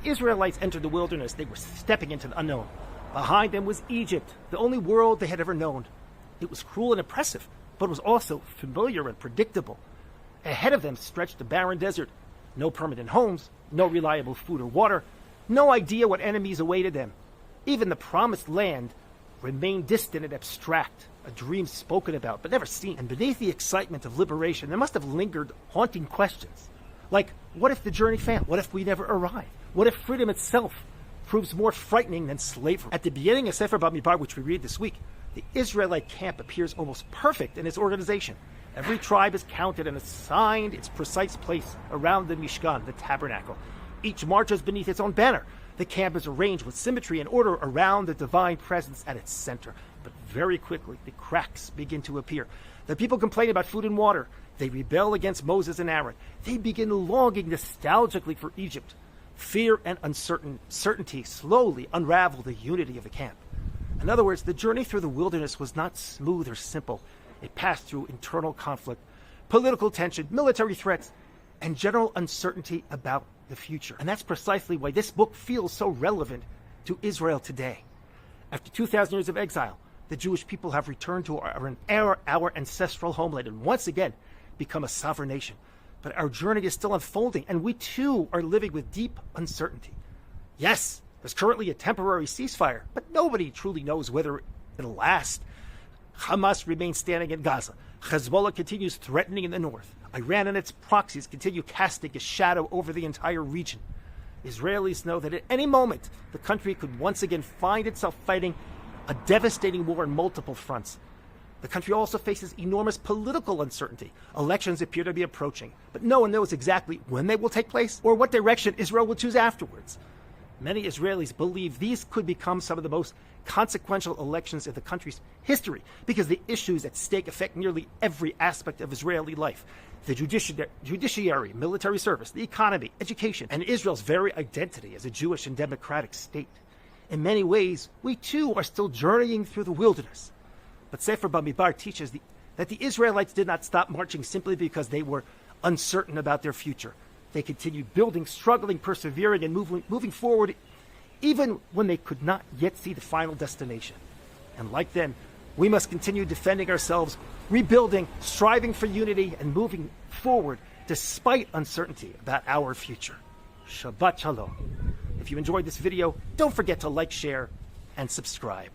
Israelites entered the wilderness, they were stepping into the unknown. Behind them was Egypt, the only world they had ever known. It was cruel and oppressive, but it was also familiar and predictable. Ahead of them stretched the barren desert. No permanent homes, no reliable food or water, no idea what enemies awaited them. Even the promised land remained distant and abstract, a dream spoken about but never seen. And beneath the excitement of liberation, there must have lingered haunting questions. Like, what if the journey failed? What if we never arrive? What if freedom itself proves more frightening than slavery? At the beginning of Sefer Bamidbar, which we read this week, the Israelite camp appears almost perfect in its organization. Every tribe is counted and assigned its precise place around the Mishkan, the tabernacle. Each marches beneath its own banner. The camp is arranged with symmetry and order around the divine presence at its center. But very quickly, the cracks begin to appear. The people complain about food and water. They rebel against Moses and Aaron. They begin longing nostalgically for Egypt. Fear and uncertainty slowly unravel the unity of the camp. In other words, the journey through the wilderness was not smooth or simple. It passed through internal conflict, political tension, military threats, and general uncertainty about the future. And that's precisely why this book feels so relevant to Israel today. After 2,000 years of exile, the Jewish people have returned to our ancestral homeland and once again become a sovereign nation. But our journey is still unfolding, and we too are living with deep uncertainty. Yes, there's currently a temporary ceasefire, but nobody truly knows whether it'll last. Hamas remains standing in Gaza. Hezbollah continues threatening in the north. Iran and its proxies continue casting a shadow over the entire region. Israelis know that at any moment, the country could once again find itself fighting a devastating war on multiple fronts. The country also faces enormous political uncertainty. Elections appear to be approaching, but no one knows exactly when they will take place or what direction Israel will choose afterwards. Many Israelis believe these could become some of the most consequential elections in the country's history because the issues at stake affect nearly every aspect of Israeli life. The judiciary, military service, the economy, education, and Israel's very identity as a Jewish and democratic state. In many ways, we too are still journeying through the wilderness. But Sefer Bamidbar teaches that the Israelites did not stop marching simply because they were uncertain about their future. They continued building, struggling, persevering, and moving forward even when they could not yet see the final destination. And like them, we must continue defending ourselves, rebuilding, striving for unity, and moving forward despite uncertainty about our future. Shabbat Shalom. If you enjoyed this video, don't forget to like, share, and subscribe.